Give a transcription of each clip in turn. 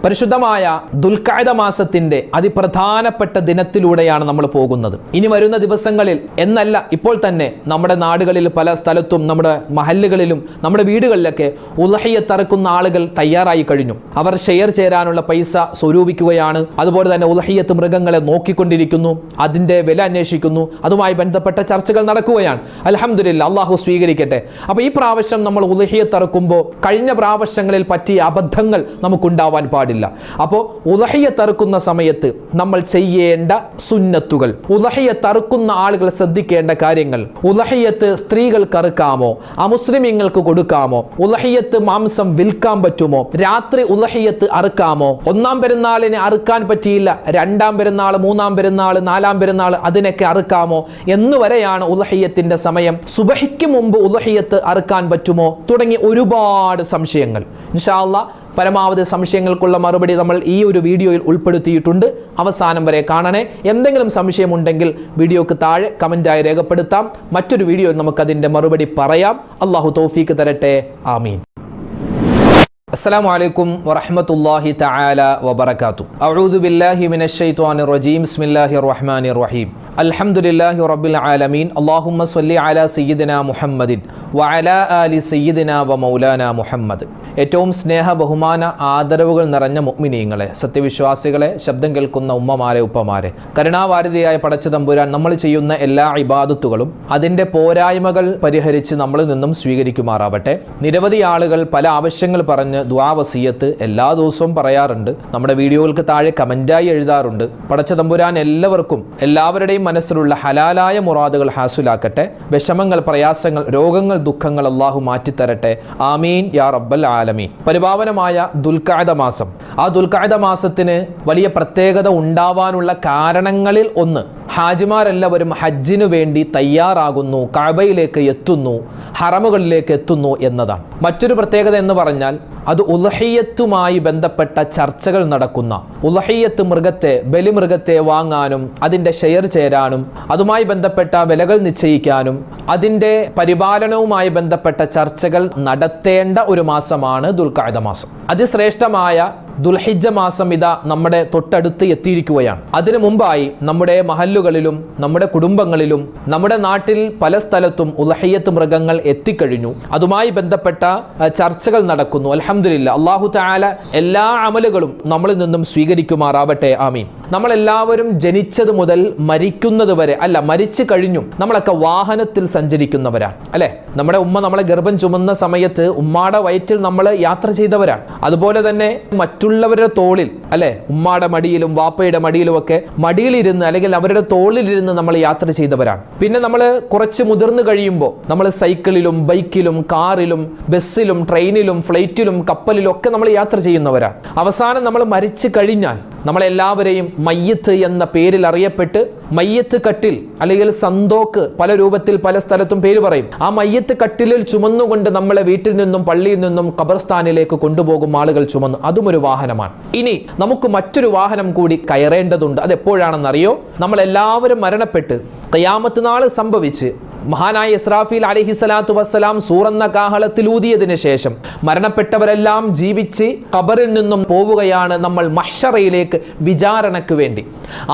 പരിശുദ്ധമായ ദുൽഖഅദ മാസത്തിന്റെ അതിപ്രധാനപ്പെട്ട ദിനത്തിലൂടെയാണ് നമ്മൾ പോകുന്നത്. ഇനി വരുന്ന ദിവസങ്ങളിൽ എന്നല്ല, ഇപ്പോൾ തന്നെ നമ്മുടെ നാടുകളിൽ പല സ്ഥലത്തും നമ്മുടെ മഹല്ലുകളിലും നമ്മുടെ വീടുകളിലൊക്കെ ഉളഹിയത്ത് അറുക്കുന്ന ആളുകൾ തയ്യാറായി കഴിഞ്ഞു. അവർ ഷെയർ ചേരാനുള്ള പൈസ സ്വരൂപിക്കുകയാണ്. അതുപോലെ തന്നെ ഉളഹിയത്ത് മൃഗങ്ങളെ നോക്കിക്കൊണ്ടിരിക്കുന്നു, അതിന്റെ വില അന്വേഷിക്കുന്നു, അതുമായി ബന്ധപ്പെട്ട ചർച്ചകൾ നടക്കുകയാണ്. അൽഹംദുലില്ലാഹ്, അള്ളാഹു സ്വീകരിക്കട്ടെ. അപ്പൊ ഈ പ്രാവശ്യം നമ്മൾ ഉളഹിയത്ത് അറുക്കുമ്പോൾ കഴിഞ്ഞ പ്രാവശ്യങ്ങളിൽ പറ്റിയ അബദ്ധങ്ങൾ നമുക്കുണ്ടാവാൻ പാടില്ല. അപ്പോൾ ഉളഹിയത്ത് അറുക്കുന്ന സമയത്ത് നമ്മൾ ചെയ്യേണ്ട സുന്നത്തുകൾ, ഉളഹിയത്ത് അറുക്കുന്ന ആളുകൾ ശ്രദ്ധിക്കേണ്ട കാര്യങ്ങൾ. ഉളഹിയത്ത് സ്ത്രീകൾക്ക് അറുക്കാമോ? അമുസ്ലിമീങ്ങൾക്ക് കൊടുക്കാമോ? ഉളഹിയത്ത് മാംസം വിൽക്കാൻ പറ്റുമോ? രാത്രി ഉളഹിയത്ത് അറുക്കാമോ? ഒന്നാം പെരുന്നാളിന് അറുക്കാൻ പറ്റിയില്ല, രണ്ടാം പെരുന്നാൾ, മൂന്നാം പെരുന്നാൾ, നാലാം പെരുന്നാൾ അതിനൊക്കെ അറുക്കാമോ എന്നുവരെയാണ് ഉളഹിയത്തിന്റെ സമയം. സുബഹിക്ക് മുമ്പ് ഉളഹിയത്ത് അറുക്കാൻ പറ്റുമോ? തുടങ്ങി ഒരുപാട് സംശയങ്ങൾ. ഇൻഷാ അല്ലാഹ് പരമാവധി സംശയങ്ങൾക്കുള്ള മറുപടി നമ്മൾ ഈ ഒരു വീഡിയോയിൽ ഉൾപ്പെടുത്തിയിട്ടുണ്ട്. അവസാനം വരെ കാണണേ. എന്തെങ്കിലും സംശയമുണ്ടെങ്കിൽ വീഡിയോക്ക് താഴെ കമന്റായി രേഖപ്പെടുത്താം. മറ്റൊരു വീഡിയോയിൽ നമുക്കതിൻ്റെ മറുപടി പറയാം. അള്ളാഹു തൗഫീക്ക് തരട്ടെ. ആമീൻ. അസ്സലാമു അലൈക്കും വറഹ്മത്തുള്ളാഹി തആല വബറകാതുഹു. അഊദു ബില്ലാഹി മിനശ് ശൈത്വാനിർ റജീം. ബിസ്മില്ലാഹിർ റഹ്മാനിർ റഹീം. അൽഹംദുലില്ലാഹി റബ്ബിൽ ആലമീൻ. അല്ലാഹുമ്മ സ്വല്ലി അലാ സയ്യിദിനാ മുഹമ്മദിൻ വഅലാ ആലി സയ്യിദിനാ വമൗലാനാ മുഹമ്മദ്. ഏറ്റവും സ്നേഹ ബഹുമാന ആദരവുകൾ നിറഞ്ഞ മുഅ്മിനീങ്ങളെ, സത്യവിശ്വാസികളെ, ശബ്ദം കേൾക്കുന്ന ഉമ്മമാരെ, ഉപ്പമാരെ, കരുണാവാരിധിയായ പടച്ച തമ്പുരാൻ നമ്മൾ ചെയ്യുന്ന എല്ലാ ഇബാദത്തുകളും അതിൻ്റെ പോരായ്മകൾ പരിഹരിച്ച് നമ്മളിൽ നിന്നും സ്വീകരിക്കുമാറാവട്ടെ. നിരവധി ആളുകൾ പല ആവശ്യങ്ങൾ പറഞ്ഞ് ദുആ വസിയത്ത് എല്ലാ ദിവസവും പറയാറുണ്ട്. നമ്മുടെ വീഡിയോകൾക്ക് താഴെ കമന്റായി എഴുതാറുണ്ട്. പടച്ച തമ്പുരാൻ എല്ലാവർക്കും എല്ലാവരുടെയും മനസ്സിലുള്ള ഹലാലായ മുറാദുകൾ ഹാസുലാക്കട്ടെ. വിഷമങ്ങൾ, പ്രയാസങ്ങൾ, രോഗങ്ങൾ, ദുഃഖങ്ങൾ അല്ലാഹു മാറ്റിത്തരട്ടെ. ആമീൻ യാ റബ്ബൽ ആലമീൻ. പരിപാവനമായ ദുൽഖഅദ മാസം, ആ ദുൽഖഅദ മാസത്തിന് വലിയ പ്രത്യേകത ഉണ്ടാവാനുള്ള കാരണങ്ങളിൽ ഒന്ന്, ഹാജിമാരെല്ലാവരും ഹജ്ജിനു വേണ്ടി തയ്യാറാകുന്നു, കഅബയിലേക്ക് എത്തുന്നു, ഹറമുകളിലേക്ക് എത്തുന്നു എന്നതാണ്. മറ്റൊരു പ്രത്യേകത എന്ന് പറഞ്ഞാൽ അത് ഉളഹിയത്തുമായി ബന്ധപ്പെട്ട ചർച്ചകൾ നടക്കുന്ന, ഉളഹിയത്ത് മൃഗത്തെ, ബലിമൃഗത്തെ വാങ്ങാനും അതിൻ്റെ ഷെയർ ചേരാനും അതുമായി ബന്ധപ്പെട്ട വിലകൾ നിശ്ചയിക്കാനും അതിൻ്റെ പരിപാലനവുമായി ബന്ധപ്പെട്ട ചർച്ചകൾ നടത്തേണ്ട ഒരു മാസമാണ് ദുൽഖഅദ മാസം. അതിശ്രേഷ്ഠമായ ദുൽഹിജ്ജ മാസം ഇതാ നമ്മുടെ തൊട്ടടുത്ത് എത്തിയിരിക്കുകയാണ്. അതിനു മുമ്പായി നമ്മുടെ മഹല്ലുകളിലും നമ്മുടെ കുടുംബങ്ങളിലും നമ്മുടെ നാട്ടിൽ പല സ്ഥലത്തും ഉളഹിയത്ത് മൃഗങ്ങൾ എത്തിക്കഴിഞ്ഞു. അതുമായി ബന്ധപ്പെട്ട ചർച്ചകൾ നടക്കുന്നു. അൽഹംദുലില്ലാഹ്, അല്ലാഹു തആല എല്ലാ അമലുകളും നമ്മളിൽ നിന്നും സ്വീകരിക്കുമാറാവട്ടെ. ആമീൻ. നമ്മളെല്ലാവരും ജനിച്ചത് മുതൽ മരിക്കുന്നത് വരെ, അല്ല മരിച്ചു കഴിഞ്ഞു, നമ്മളൊക്കെ വാഹനത്തിൽ സഞ്ചരിക്കുന്നവരാണ് അല്ലെ. നമ്മുടെ ഉമ്മ നമ്മളെ ഗർഭം ചുമന്ന സമയത്ത് ഉമ്മാടെ വയറ്റിൽ നമ്മൾ യാത്ര ചെയ്തവരാണ്. അതുപോലെ തന്നെ മറ്റുള്ളവരുടെ തോളിൽ, അല്ലെ, ഉമ്മാടെ മടിയിലും വാപ്പയുടെ മടിയിലും ഒക്കെ മടിയിലിരുന്ന് അല്ലെങ്കിൽ അവരുടെ തോളിലിരുന്ന് നമ്മൾ യാത്ര ചെയ്തവരാണ്. പിന്നെ നമ്മൾ കുറച്ച് മുതിർന്നു കഴിയുമ്പോൾ നമ്മൾ സൈക്കിളിലും ബൈക്കിലും കാറിലും ബസ്സിലും ട്രെയിനിലും ഫ്ലൈറ്റിലും കപ്പലിലും ഒക്കെ നമ്മൾ യാത്ര ചെയ്യുന്നവരാണ്. അവസാനം നമ്മൾ മരിച്ചു കഴിഞ്ഞാൽ നമ്മളെല്ലാവരെയും മയ്യത്ത് എന്ന പേരിൽ അറിയപ്പെട്ട് മയ്യത്ത് കട്ടിൽ അല്ലെങ്കിൽ സന്തോക്ക്, പല രൂപത്തിൽ പല സ്ഥലത്തും പേര് പറയും, ആ മയ്യത്ത് കട്ടിലിൽ ചുമന്നുകൊണ്ട് നമ്മളെ വീട്ടിൽ നിന്നും പള്ളിയിൽ നിന്നും ഖബർസ്ഥാനിലേക്ക് കൊണ്ടുപോകും ആളുകൾ ചുമന്നു. അതും ഒരു വാഹനമാണ്. ഇനി നമുക്ക് മറ്റൊരു വാഹനം കൂടി കയറേണ്ടതുണ്ട്. അതെപ്പോഴാണെന്നറിയോ? നമ്മളെല്ലാവരും മരണപ്പെട്ട് ഖിയാമത്ത് നാൾ സംഭവിച്ച് മഹാനായ ഇസ്രാഫീൽ അലൈഹിസ്സലാത്തു വസ്സലാം സൂറന്ന കാഹളത്തിൽ ഊതിയതിനു ശേഷം മരണപ്പെട്ടവരെല്ലാം ജീവിച്ച് ഖബറിൽ നിന്നും പോവുകയാണ് നമ്മൾ മഹ്ശറയിലേക്ക് വിചാരണയ്ക്ക് വേണ്ടി.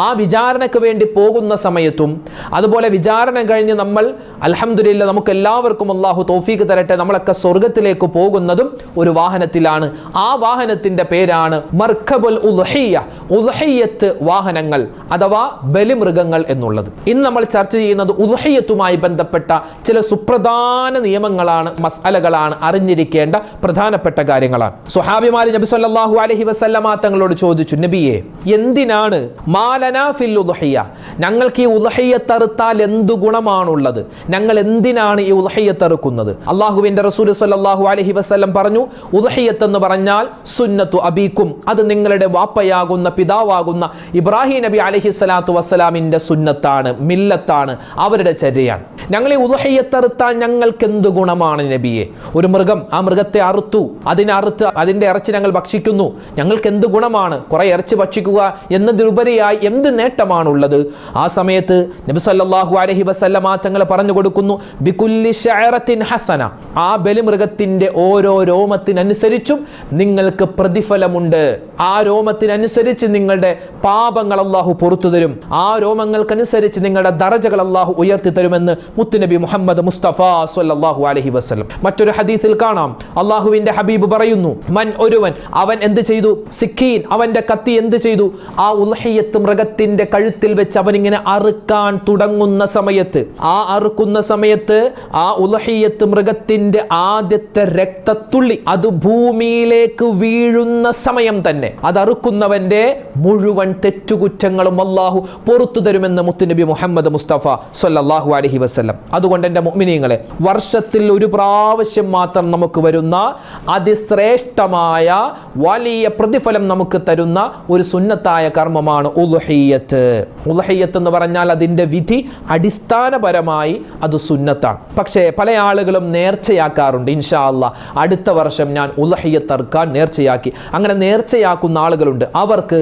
ആ വിചാരണയ്ക്ക് വേണ്ടി പോകുന്ന സമയത്തും അതുപോലെ വിചാരണ കഴിഞ്ഞ് നമ്മൾ അൽഹംദുലില്ലാഹ് നമുക്ക് എല്ലാവർക്കും അല്ലാഹു തൗഫീഖ് തരട്ടെ, നമ്മളൊക്കെ സ്വർഗത്തിലേക്ക് പോകുന്നതും ഒരു വാഹനത്തിലാണ്. ആ വാഹനത്തിന്റെ പേരാണ് മർക്കബുൽ ഉദ്ഹിയ്യ, ഉദ്ഹിയ്യത്ത് വാഹനങ്ങൾ അഥവാ ബലിമൃഗങ്ങൾ എന്നുള്ളത്. ഇന്ന് നമ്മൾ ചർച്ച ചെയ്യുന്നത് ഉദ്ഹിയ്യത്തുമായി ബന്ധപ്പെട്ട ചില സുപ്രധാന നിയമങ്ങളാണ്, മസ്അലകളാണ്, അറിഞ്ഞിരിക്കേണ്ട പ്രധാനപ്പെട്ട കാര്യങ്ങളാണ്. സ്വഹാബിമാർ നബി സല്ലല്ലാഹു അലൈഹി വസല്ലമ തങ്ങളോട് ചോദിച്ചു, നബിയെ, എന്തിനാണ് മാലനാ ഫിൽ ഉദ്ഹിയ്യ, ഞങ്ങൾക്ക് ഈ ഉദ്ഹിയ്യത്ത് അറുത്താൽ എന്തു ഗുണമാണുള്ളത്, ഞങ്ങൾ എന്തിനാണ് ഈ ഉദ്ഹിയ്യത്ത് അറുക്കുന്നത്? അല്ലാഹുവിന്റെ റസൂൽ സല്ലല്ലാഹു അലൈഹി വസല്ലം പറഞ്ഞു, ഉദ്ഹിയ്യത്ത് എന്ന് പറഞ്ഞാൽ സുന്നത്തു അബീക്കും, അത് നിങ്ങളുടെ വാപ്പയാകുന്ന പിതാവാകുന്ന ഇബ്രാഹിം നബി അലൈഹിസ്സലാത്തു വസ്സലാമിന്റെ സുന്നത്താണ്, മില്ലത്താണ്, അവരുടെ ചര്യയാണ്. ഞങ്ങൾ ഈ ഉദ്ഹിയ്യത്ത് അറുത്താൽ ഞങ്ങൾക്ക് എന്ത് ഗുണമാണ് നബിയെ? ഒരു മൃഗം, ആ മൃഗത്തെ അറുത്തു, അതിന്റെ ഇറച്ചി ഞങ്ങൾ ഭക്ഷിക്കുന്നു, ഞങ്ങൾക്ക് എന്ത് ഗുണമാണ്? കുറെ ഇറച്ചി ഭക്ഷിക്കുക എന്നതിലുപരിയായി കൂടുതലായി എന്ത് നേട്ടമാണുള്ളത്? ആ സമയത്ത് നബി സല്ലല്ലാഹു അലൈഹി വസല്ലമ തങ്ങൾ പറഞ്ഞു കൊടുക്കുന്നു, ബികുല്ലി ശഅറത്തിൻ ഹസന, ആ ബലിമൃഗത്തിന്റെ ഓരോ രോമത്തിനനുസരിച്ചും നിങ്ങൾക്ക് പ്രതിഫലമുണ്ട്. ആ രോമത്തിനനുസരിച്ച് നിങ്ങളുടെ പാപങ്ങൾ അല്ലാഹു പുറത്തു തരും. ആ രോമങ്ങൾക്കനുസരിച്ച് നിങ്ങളുടെ ദറജകൾ അല്ലാഹു ഉയർത്തി തരുമെന്ന് മുത്തുനബി മുഹമ്മദ് മുസ്തഫ സ്വല്ലല്ലാഹു അലൈഹി വസല്ലം. മറ്റൊരു ഹദീസിൽ കാണാം, അല്ലാഹുവിന്റെ ഹബീബ് പറയുന്നു, മൻ ഒരുവൻ, അവൻ എന്ത് ചെയ്തു? സിക്കീൻ, അവന്റെ കത്തി എന്ത് ചെയ്തു? ആ ഉൽഹിയ്യത്ത് മൃഗത്തിന്റെ കഴുത്തിൽ വെച്ച് അവൻ ഇങ്ങനെ അറുക്കാൻ തുടങ്ങുന്ന സമയത്ത്, ആ അറുക്കുന്ന സമയത്ത് ആ ഉൽഹിയ്യത്ത് മൃഗത്തിന്റെ ആദ്യത്തെ രക്തത്തുള്ളി അത് ഭൂമിയിലേക്ക് വീഴുന്ന സമയം തന്നെ അത് അറുക്കുന്നവന്റെ മുഴുവൻ തെറ്റുകുറ്റങ്ങളും അല്ലാഹു പുറത്തു തരുമെന്ന് മുത്തുനബി മുഹമ്മദ് മുസ്തഫ സ്വല്ലല്ലാഹു അലൈഹി വസല്ലം. അതുകൊണ്ട് എൻ്റെ മുഅ്മിനീങ്ങളെ, വർഷത്തിൽ ഒരു പ്രാവശ്യം മാത്രം നമുക്ക് വരുന്ന അതിശ്രേഷ്ഠമായ വലിയ പ്രതിഫലം നമുക്ക് തരുന്ന ഒരു സുന്നത്തായ കർമ്മമാണ് ഉളുഹിയ്യത്ത്. ഉളുഹിയ്യത്ത് എന്ന് പറഞ്ഞാൽ അതിൻ്റെ വിധി അടിസ്ഥാനപരമായി അത് സുന്നത്താണ്. പക്ഷേ പല ആളുകളും നേർച്ചയാക്കാറുണ്ട്, ഇൻഷാ അല്ലാഹ് അടുത്ത വർഷം ഞാൻ ഉളുഹിയ്യത്ത് അറുക്കാൻ നേർച്ചയാക്കി. അങ്ങനെ നേർച്ചയാക്കുന്ന ആളുകളുണ്ട്, അവർക്ക്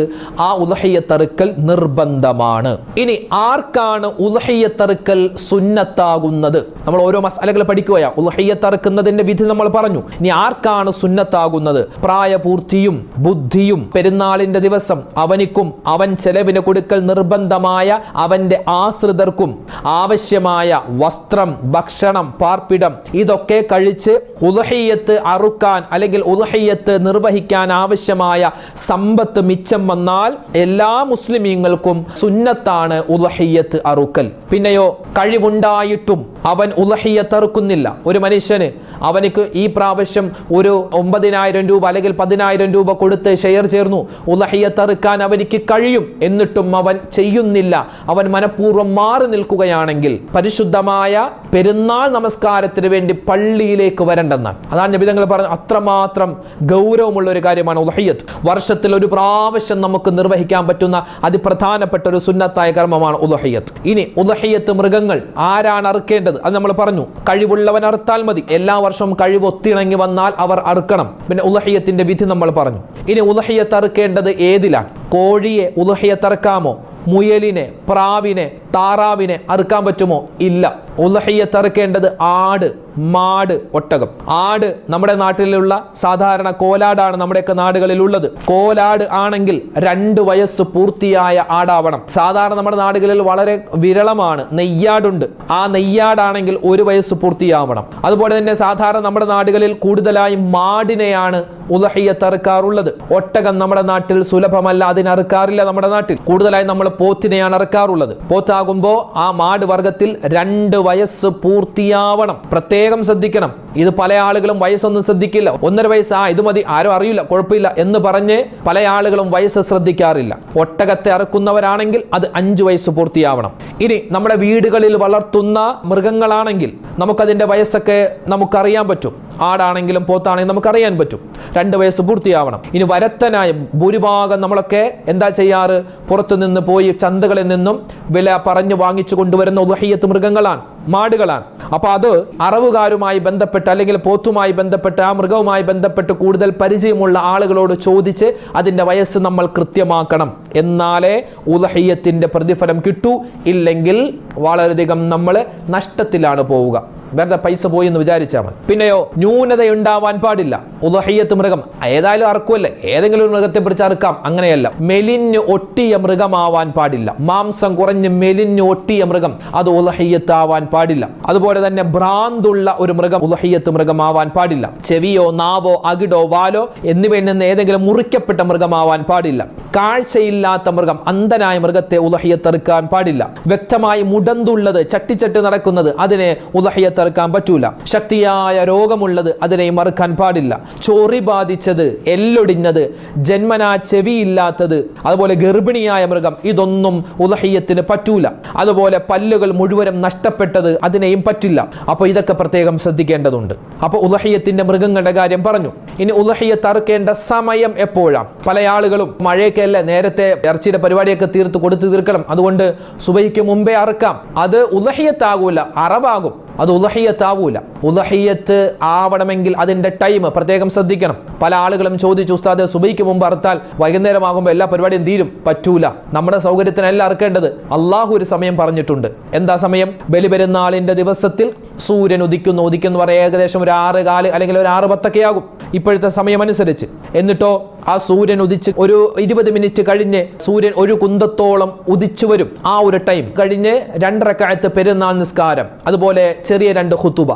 ആ ഉളുഹിയ്യത്ത് അറുക്കൽ നിർബന്ധമാണ്. ഇനി ആർക്കാണ് ഉളുഹിയ്യത്ത് അറുക്കൽ സുന്നത്താകുന്നത്? നമ്മൾ ഓരോ മസാലകൾ പഠിക്കുകയാ. ഉളുഹിയ്യത്ത് അറുക്കുന്നതിന്റെ വിധി നമ്മൾ പറഞ്ഞു. ഇനി ആർക്കാണ് സുന്നത്താകുന്നത്? പ്രായപൂർത്തിയും ബുദ്ധിയും പെരുന്നാളിന്റെ ദിവസം അവനിക്കും അവൻ ചെലവിന് കൊടുക്കൽ നിർബന്ധമായ അവന്റെ ആശ്രിതർക്കും ആവശ്യമായ വസ്ത്രം, ഭക്ഷണം, പാർപ്പിടം ഇതൊക്കെ കഴിച്ച് ഉളുഹിയ്യത്ത് അറുക്കാൻ അല്ലെങ്കിൽ ഉളുഹിയ്യത്ത് നിർവഹിക്കാൻ ആവശ്യമായ സമ്പത്ത് മിച്ചം വന്നാൽ എല്ലാ മുസ്ലിമീങ്ങൾക്കും സുന്നത്താണ് ഉളുഹിയ്യത്ത് അറുക്കൽ. പിന്നെയോ കഴിവുണ്ടായിട്ടും അവൻ ഉളുഹിയ്യത്ത് അറുക്കുന്നില്ല. ഒരു മനുഷ്യന് അവനിക്ക് ഈ പ്രാവശ്യം ഒരു 9,000 രൂപ അല്ലെങ്കിൽ 10,000 രൂപ കൊടുത്ത് ഷെയർ ചേർന്നു, ഉളുഹിയ്യത്ത് അറുക്കാൻ അവനിക്ക് കഴിയും, എന്നിട്ടും അവൻ ചെയ്യുന്നില്ല, അവൻ മനഃപൂർവ്വം മാറി നിൽക്കുകയാണെങ്കിൽ പരിശുദ്ധമായ പെരുന്നാൾ നമസ്കാരത്തിന് വേണ്ടി പള്ളിയിലേക്ക് വരണ്ടെന്നാണ്. അതാണ് നബി തങ്ങൾ പറഞ്ഞു, അത്രമാത്രം ഗൗരവമുള്ള ഒരു കാര്യമാണ് ഉളുഹിയ്യത്ത്. വർഷത്തിൽ ഒരു പ്രാവശ്യം നമുക്ക് നിർവഹിക്കാൻ പറ്റുന്ന അതിപ്രധാനപ്പെട്ട ഒരു സുന്നത്തായ കർമ്മമാണ് ഉളുഹിയ്യത്ത്. ഇനി ഉളുഹിയ്യത്ത് മൃഗങ്ങൾ ആരാണ് അറുക്കേണ്ടത്? അത് നമ്മൾ പറഞ്ഞു, കഴിവുള്ളവൻ അറുത്താൽ മതി. എല്ലാ വർഷവും കഴിവ് ഒത്തിണങ്ങി വന്നാൽ അവർ അറുക്കണം. പിന്നെ ഉളുഹിയ്യത്തിന്റെ വിധി നമ്മൾ പറഞ്ഞു. ഇനി ഉളുഹിയ്യത്ത് അറുക്കേണ്ടത് ഏതിലാണ്? കോഴിയെ ഉളുഹിയ്യത്ത് അറുക്കാമോ? മുയലിനെ, പ്രാവിനെ, താറാവിനെ അറുക്കാൻ പറ്റുമോ? ഇല്ല. ഉളുഹിയ്യത്ത് അറുക്കേണ്ടത് ആട്, മാട്, ഒട്ടകം. ആട് നമ്മുടെ നാട്ടിലുള്ള സാധാരണ കോലാടാണ് നമ്മുടെയൊക്കെ നാടുകളിൽ ഉള്ളത്. കോലാട് ആണെങ്കിൽ 2 വയസ്സ് പൂർത്തിയായ ആടാവണം. സാധാരണ നമ്മുടെ നാടുകളിൽ വളരെ വിരളമാണ് നെയ്യാടുണ്ട്. ആ നെയ്യാടാണെങ്കിൽ 1 വയസ്സ് പൂർത്തിയാവണം. അതുപോലെ തന്നെ സാധാരണ നമ്മുടെ നാടുകളിൽ കൂടുതലായും മാടിനെയാണ് ഉളുഹിയ്യത്ത് അറുക്കാറുള്ളത്. ഒട്ടകം നമ്മുടെ നാട്ടിൽ സുലഭമല്ല, അതിനറുക്കാറില്ല. നമ്മുടെ നാട്ടിൽ കൂടുതലായി നമ്മൾ പോത്തിനെയാണ് അറുക്കാറുള്ളത്. പോത്താകുമ്പോൾ ആ മാട് വർഗത്തിൽ 2 വയസ്സ് പൂർത്തിയാവണം. പ്രത്യേകം ശ്രദ്ധിക്കണം. ഇത് പല ആളുകളും വയസ്സൊന്നും ശ്രദ്ധിക്കില്ല. 1.5 വയസ്സ്, ഇത് മതി, ആരും അറിയില്ല, കുഴപ്പമില്ല എന്ന് പറഞ്ഞ് പല ആളുകളും വയസ്സ് ശ്രദ്ധിക്കാറില്ല. ഒട്ടകത്തെ അറുക്കുന്നവരാണെങ്കിൽ അത് 5 വയസ്സ് പൂർത്തിയാവണം. ഇനി നമ്മുടെ വീടുകളിൽ വളർത്തുന്ന മൃഗങ്ങളാണെങ്കിൽ നമുക്കതിൻ്റെ വയസ്സൊക്കെ നമുക്കറിയാൻ പറ്റും. ആടാണെങ്കിലും പോത്താണെങ്കിലും നമുക്കറിയാൻ പറ്റും. 2 വയസ്സ് പൂർത്തിയാവണം. ഇനി വരത്തനായ ഭൂരിഭാഗം നമ്മളൊക്കെ എന്താ ചെയ്യാറ്? പുറത്തു നിന്ന് പോയി ചന്തകളിൽ നിന്നും വില പറഞ്ഞു വാങ്ങിച്ചു കൊണ്ടുവരുന്ന ഉളുഹിയ്യത്ത് മൃഗങ്ങളാണ്, മാടുകളാണ്. അപ്പൊ അത് അറവുകാരുമായി ബന്ധപ്പെട്ട് അല്ലെങ്കിൽ പോത്തുമായി ബന്ധപ്പെട്ട് ആ മൃഗവുമായി ബന്ധപ്പെട്ട് കൂടുതൽ പരിചയമുള്ള ആളുകളോട് ചോദിച്ച് അതിൻ്റെ വയസ്സ് നമ്മൾ കൃത്യമാക്കണം. എന്നാലേ ഉളുഹിയ്യത്തിന്റെ പ്രതിഫലം കിട്ടൂ. ഇല്ലെങ്കിൽ വളരെയധികം നമ്മൾ നഷ്ടത്തിലാണ് പോവുക. വെറുതെ പൈസ പോയി എന്ന് വിചാരിച്ചാൽ മതി. പിന്നെയോ ന്യൂനത ഉണ്ടാവാൻ പാടില്ല. ഉളുഹിയ്യത്ത് മൃഗം ഏതായാലും അറുക്കുമല്ലേ, ഏതെങ്കിലും ഒരു മൃഗത്തെ പിടിച്ച് അറുക്കാം, അങ്ങനെയല്ല. മെലിഞ്ഞ് ഒട്ടിയ മൃഗമാവാൻ പാടില്ല. മാംസം കുറഞ്ഞ് മെലിഞ്ഞ് ഒട്ടിയ മൃഗം അത് ഉളുഹിയ്യത്ത് ആവാൻ പാടില്ല. അതുപോലെ തന്നെ ഭ്രാന്തുള്ള ഒരു മൃഗം ഉളുഹിയ്യത്ത് മൃഗമാവാൻ പാടില്ല. ചെവിയോ നാവോ അകിടോ വാലോ എന്നിവയിൽ നിന്ന് ഏതെങ്കിലും മുറിക്കപ്പെട്ട മൃഗമാവാൻ പാടില്ല. കാഴ്ചയില്ലാത്ത മൃഗം, അന്ധനായ മൃഗത്തെ ഉളുഹിയ്യത്ത് അറുക്കാൻ പാടില്ല. വ്യക്തമായി മുടന്തുള്ളത്, ചട്ടിച്ചട്ടി നടക്കുന്നത്, അതിനെ ഉളുഹിയ്യത്ത് അറുക്കാൻ പറ്റൂല. ശക്തിയായ രോഗമുള്ളത് അതിനെ മറുക്കാൻ പാടില്ല. ചൊറി ബാധിച്ചത്, എല്ലൊടിഞ്ഞത്, ജന്മനാ ചെവിയില്ലാത്തത്, അതുപോലെ ഗർഭിണിയായ മൃഗം, ഇതൊന്നും ഉളുഹിയ്യത്തിന് പറ്റൂല. അതുപോലെ പല്ലുകൾ മുഴുവനും നഷ്ടപ്പെട്ടത്, അതിനെയും പറ്റില്ല. അപ്പോൾ ഇതൊക്കെ പ്രത്യേകം ശ്രദ്ധിക്കേണ്ടതുണ്ട്. അപ്പോൾ ഉളുഹിയ്യത്തിന്റെ മൃഗങ്ങളുടെ കാര്യം പറഞ്ഞു. ഇനി ഉളുഹിയ്യത്ത് അറുക്കേണ്ട സമയം എപ്പോഴാണ്? പല ആളുകളും മഴയൊക്കെ അല്ലേ, നേരത്തെ ഇറച്ചിയുടെ പരിപാടിയൊക്കെ കൊടുത്തു തീർക്കണം, അതുകൊണ്ട് സുബഹിക്ക് മുമ്പേ അറുക്കാം. അത് ഉളുഹിയ്യത്ത് ആകൂല, അറവാകും. അത് ഉളഹിയത്താവൂല. ഉളഹിയത്ത് ആവണമെങ്കിൽ അതിന്റെ ടൈം പ്രത്യേകം ശ്രദ്ധിക്കണം. പല ആളുകളും ചോദിച്ചു, ഉസ്താദ് സുബഹിക്ക് മുമ്പ് അറുത്താൽ വൈകുന്നേരമാകുമ്പോൾ എല്ലാ പരിപാടിയും തീരും. പറ്റൂല. നമ്മുടെ സൗകര്യത്തിനല്ല അറുക്കേണ്ടത്. അള്ളാഹു ഒരു സമയം പറഞ്ഞിട്ടുണ്ട്. എന്താ സമയം? ബലിപെരുന്നാളിന്റെ ദിവസത്തിൽ സൂര്യൻ ഉദിക്കുന്നു പറയാൻ ഏകദേശം ഒരു 6:15 അല്ലെങ്കിൽ ഒരു 6:10 ആകും ഇപ്പോഴത്തെ സമയം അനുസരിച്ച്. എന്നിട്ടോ ആ സൂര്യൻ ഉദിച്ച് ഒരു 20 മിനിറ്റ് കഴിഞ്ഞ് സൂര്യൻ ഒരു കുന്തത്തോളം ഉദിച്ചു വരും. ആ ഒരു ടൈം കഴിഞ്ഞ് 2 റക്അത്ത് പെരുന്നാൾ നിസ്കാരം, അതുപോലെ ചെറിയ 2 ഖുതുബ,